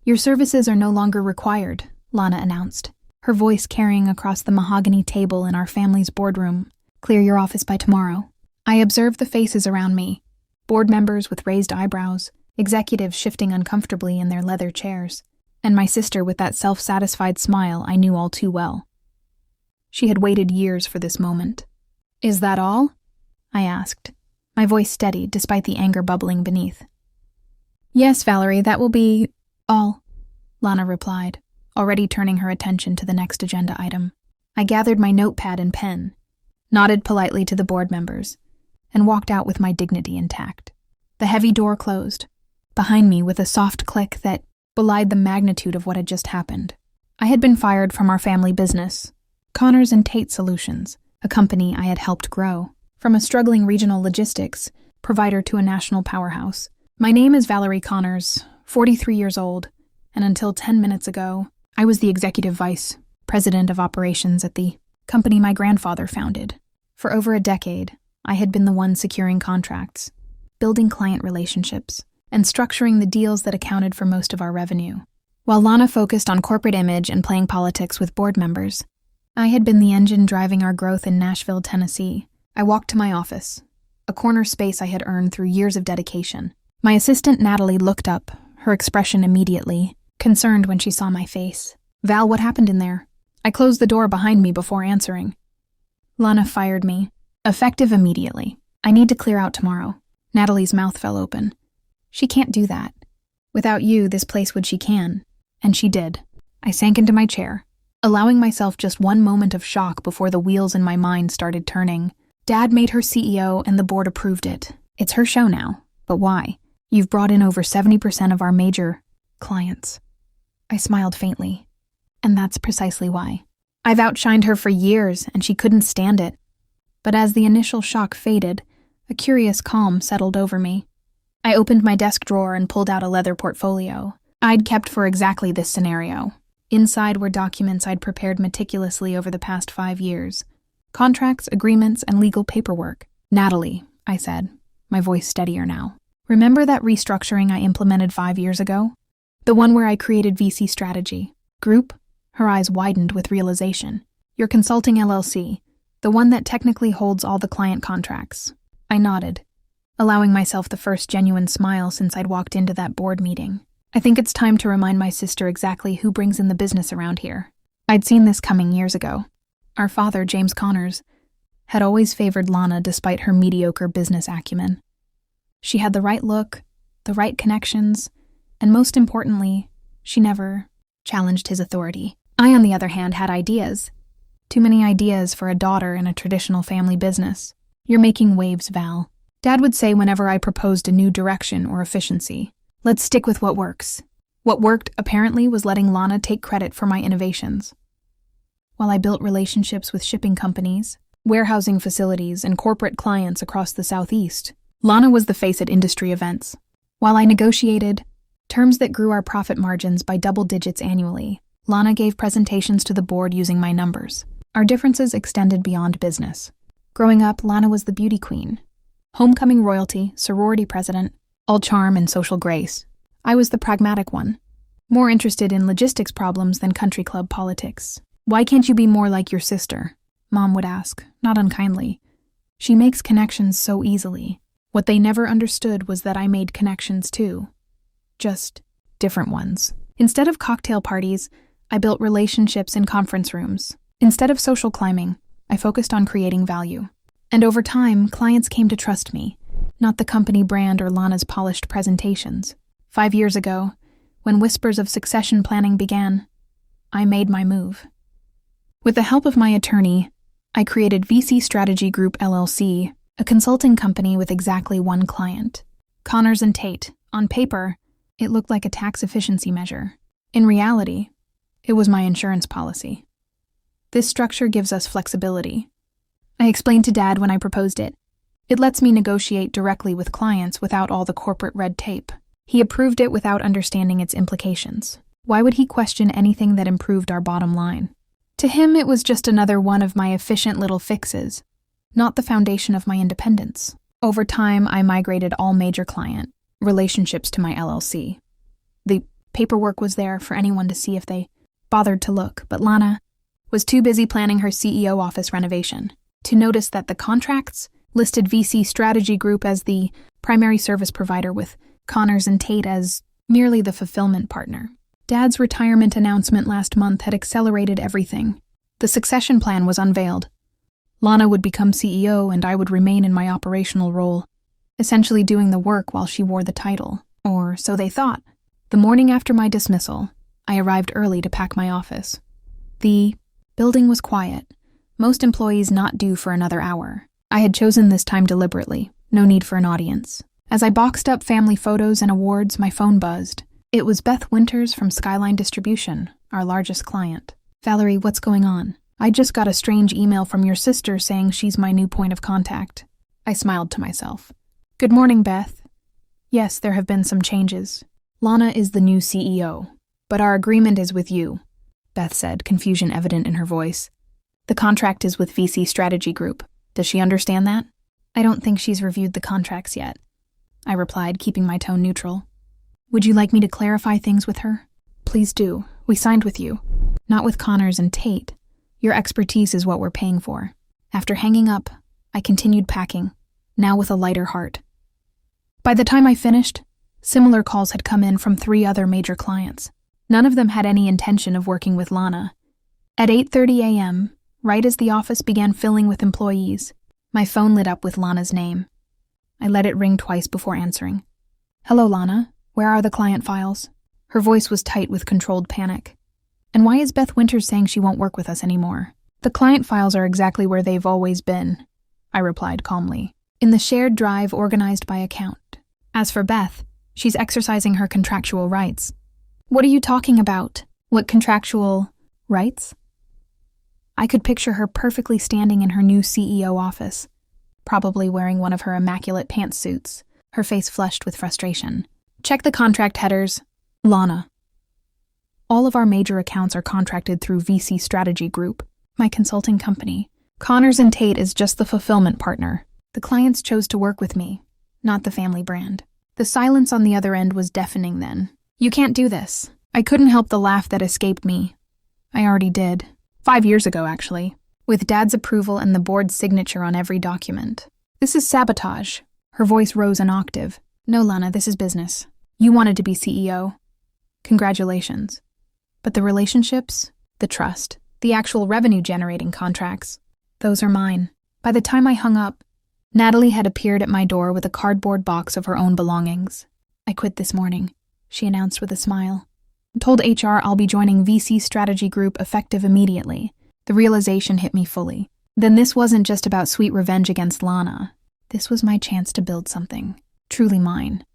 "Your services are no longer required," Lana announced, her voice carrying across the mahogany table in our family's boardroom. "Clear your office by tomorrow." I observed the faces around me, board members with raised eyebrows, executives shifting uncomfortably in their leather chairs, and my sister with that self-satisfied smile I knew all too well. She had waited years for this moment. "Is that all?" I asked, my voice steady despite the anger bubbling beneath. "Yes, Valerie, that will be all," Lana replied, already turning her attention to the next agenda item. I gathered my notepad and pen, nodded politely to the board members, and walked out with my dignity intact. The heavy door closed, behind me with a soft click that belied the magnitude of what had just happened. I had been fired from our family business, Connors and Tate Solutions, a company I had helped grow, from a struggling regional logistics provider to a national powerhouse. My name is Valerie Connors, 43 years old, and until 10 minutes ago, I was the executive vice president of operations at the company my grandfather founded. For over a decade, I had been the one securing contracts, building client relationships, and structuring the deals that accounted for most of our revenue. While Lana focused on corporate image and playing politics with board members, I had been the engine driving our growth in Nashville, Tennessee. I walked to my office, a corner space I had earned through years of dedication. My assistant Natalie looked up, her expression immediately concerned when she saw my face. "Val, what happened in there?" I closed the door behind me before answering. "Lana fired me. Effective immediately. I need to clear out tomorrow." Natalie's mouth fell open. "She can't do that. Without you, this place would she can." And she did. I sank into my chair, allowing myself just one moment of shock before the wheels in my mind started turning. Dad made her CEO and the board approved it. It's her show now. But why? You've brought in over 70% of our major clients. I smiled faintly. And that's precisely why. I've outshined her for years, and she couldn't stand it. But as the initial shock faded, a curious calm settled over me. I opened my desk drawer and pulled out a leather portfolio I'd kept for exactly this scenario. Inside were documents I'd prepared meticulously over the past 5 years. Contracts, agreements, and legal paperwork. "Natalie," I said, my voice steadier now. "Remember that restructuring I implemented 5 years ago? The one where I created VC Strategy Group?" Her eyes widened with realization. "Your consulting LLC, the one that technically holds all the client contracts." I nodded, allowing myself the first genuine smile since I'd walked into that board meeting. I think it's time to remind my sister exactly who brings in the business around here. I'd seen this coming years ago. Our father, James Connors, had always favored Lana despite her mediocre business acumen. She had the right look, the right connections, and most importantly, she never challenged his authority. I, on the other hand, had ideas. Too many ideas for a daughter in a traditional family business. "You're making waves, Val," Dad would say whenever I proposed a new direction or efficiency. "Let's stick with what works." What worked, apparently, was letting Lana take credit for my innovations. While I built relationships with shipping companies, warehousing facilities, and corporate clients across the Southeast, Lana was the face at industry events. While I negotiated terms that grew our profit margins by double digits annually, Lana gave presentations to the board using my numbers. Our differences extended beyond business. Growing up, Lana was the beauty queen. Homecoming royalty, sorority president, all charm and social grace. I was the pragmatic one, more interested in logistics problems than country club politics. "Why can't you be more like your sister?" Mom would ask, not unkindly. "She makes connections so easily." What they never understood was that I made connections too. Just different ones. Instead of cocktail parties, I built relationships in conference rooms. Instead of social climbing, I focused on creating value. And over time, clients came to trust me, not the company brand or Lana's polished presentations. 5 years ago, when whispers of succession planning began, I made my move. With the help of my attorney, I created VC Strategy Group LLC, a consulting company with exactly one client. Connors and Tate. On paper, it looked like a tax efficiency measure. In reality, it was my insurance policy. This structure gives us flexibility. I explained to Dad when I proposed it. It lets me negotiate directly with clients without all the corporate red tape. He approved it without understanding its implications. Why would he question anything that improved our bottom line? To him, it was just another one of my efficient little fixes, not the foundation of my independence. Over time, I migrated all major client relationships to my LLC. The Paperwork was there for anyone to see if they bothered to look, but Lana was too busy planning her CEO office renovation to notice that the contracts listed VC Strategy Group as the primary service provider with Connors and Tate as merely the fulfillment partner. Dad's retirement announcement last month had accelerated everything. The succession plan was unveiled. Lana would become CEO and I would remain in my operational role, essentially doing the work while she wore the title, or so they thought. The morning after my dismissal, I arrived early to pack my office. The building was quiet, most employees not due for another hour. I had chosen this time deliberately, no need for an audience. As I boxed up family photos and awards, my phone buzzed. It was Beth Winters from Skyline Distribution, our largest client. Valerie, what's going on? I just got a strange email from your sister saying she's my new point of contact. I smiled to myself. Good morning, Beth. Yes, there have been some changes. Lana is the new CEO, but our agreement is with you, Beth said, confusion evident in her voice. The contract is with VC Strategy Group. Does she understand that? I don't think she's reviewed the contracts yet, I replied, keeping my tone neutral. Would you like me to clarify things with her? Please do. We signed with you, not with Connors and Tate. Your expertise is what we're paying for. After hanging up, I continued packing, now with a lighter heart. By the time I finished, similar calls had come in from 3 other major clients. None of them had any intention of working with Lana. At 8:30 a.m., right as the office began filling with employees, my phone lit up with Lana's name. I let it ring twice before answering. Hello, Lana. Where are the client files? Her voice was tight with controlled panic. And why is Beth Winters saying she won't work with us anymore? The client files are exactly where they've always been, I replied calmly, in the shared drive organized by account. As for Beth, she's exercising her contractual rights. What are you talking about? What contractual rights? I could picture her perfectly standing in her new CEO office, probably wearing one of her immaculate pantsuits, her face flushed with frustration. Check the contract headers. Lana. All of our major accounts are contracted through VC Strategy Group, my consulting company. Connors and Tate is just the fulfillment partner. The clients chose to work with me, not the family brand. The silence on the other end was deafening then. You can't do this. I couldn't help the laugh that escaped me. I already did. 5 years ago, actually, with Dad's approval and the board's signature on every document. This is sabotage. Her voice rose an octave. No, Lana, this is business. You wanted to be CEO. Congratulations. But the relationships, the trust, the actual revenue-generating contracts, those are mine. By the time I hung up, Natalie had appeared at my door with a cardboard box of her own belongings. I quit this morning, she announced with a smile. I told HR I'll be joining VC Strategy Group effective immediately. The realization hit me fully. Then this wasn't just about sweet revenge against Lana. This was my chance to build something, truly mine.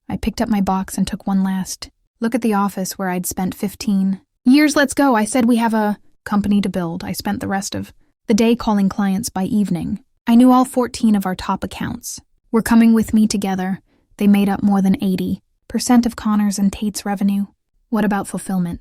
I picked up my box and took one last look at the office where I'd spent 15 years. Let's go. I said we have a company to build. I spent the rest of the day calling clients by evening. I knew all 14 of our top accounts were coming with me together. They made up more than 80% of Connors and Tate's revenue. What about fulfillment?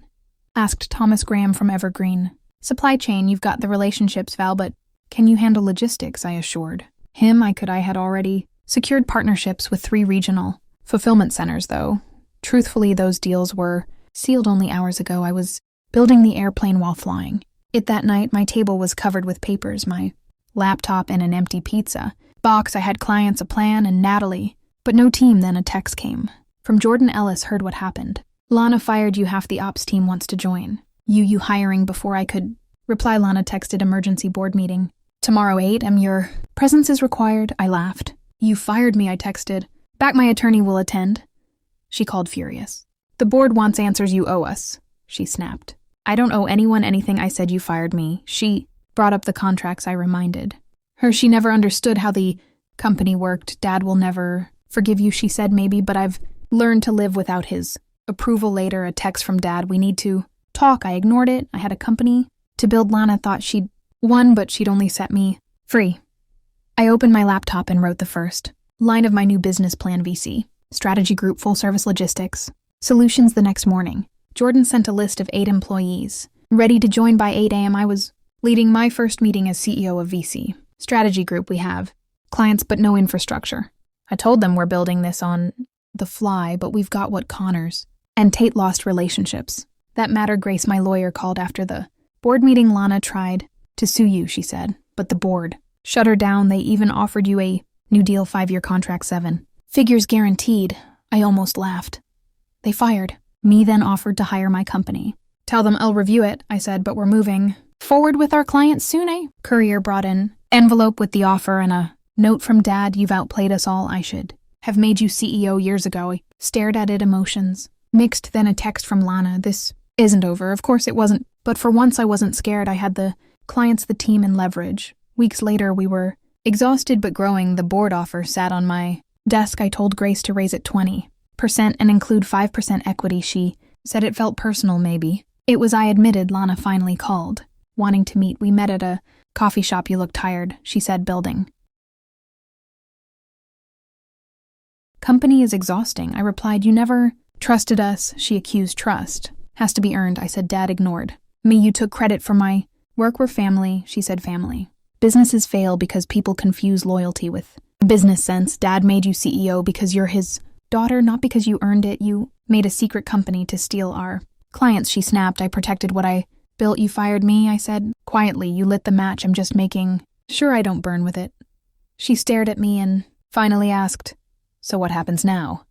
Asked Thomas Graham from Evergreen. Supply chain, you've got the relationships, Val, but can you handle logistics? I assured him I had already secured partnerships with 3 regional fulfillment centers, though. Truthfully, those deals were sealed only hours ago. I was building the airplane while flying. That night, my table was covered with papers, my laptop and an empty pizza box. I had clients, a plan, and Natalie, but no team. Then a text came from Jordan Ellis. Heard what happened. Lana fired you. Half the ops team wants to join. You hiring? Before I could reply, Lana texted emergency board meeting. Tomorrow 8 am your presence is required. I laughed. You fired me, I texted. Back, my attorney will attend. She called furious. The board wants answers. You owe us, she snapped. I don't owe anyone anything. I said you fired me. She brought up the contracts. I reminded her she never understood how the company worked. Dad will never forgive you, she said. Maybe, but I've learned to live without his approval. Later, a text from Dad. We need to talk. I ignored it. I had a company to build. Lana thought she'd won, but she'd only set me free. I opened my laptop and wrote the first line of my new business plan. VC Strategy Group, full service logistics solutions. The next morning, Jordan sent a list of 8 employees ready to join by 8 a.m. I was leading my first meeting as CEO of VC Strategy Group. We have clients but no infrastructure. I told them we're building this on the fly, but we've got what Connors And Tate lost relationships. That matter, Grace, my lawyer, called after the board meeting. Lana tried to sue you, she said, but the board shut her down. They even offered you a new deal, 5-year contract, 7 figures guaranteed. I almost laughed. They fired me, then offered to hire my company. Tell them I'll review it, I said, but we're moving forward with our client soon. A courier brought an envelope with the offer and a note from Dad. You've outplayed us all. I should have made you CEO years ago. I stared at it, emotions mixed, then a text from Lana. This isn't over. Of course it wasn't, but for once I wasn't scared. I had the clients, the team, and leverage. Weeks later, we were exhausted but growing. The board offer sat on my desk. I told Grace to raise it 20% and include 5% equity. She said it felt personal, maybe. It was, I admitted. Lana finally called, wanting to meet. We met at a coffee shop. You look tired, she said, building. Company is exhausting, I replied. You never trusted us, she accused. Trust has to be earned, I said. Dad ignored me. You took credit for my work. We're family, she said. Family. Businesses fail because people confuse loyalty with business sense. Dad made you CEO because you're his daughter, not because you earned it. You made a secret company to steal our clients, she snapped. I protected what I built. You fired me, I said quietly. You lit the match. I'm just making sure I don't burn with it. She stared at me and finally asked, so what happens now?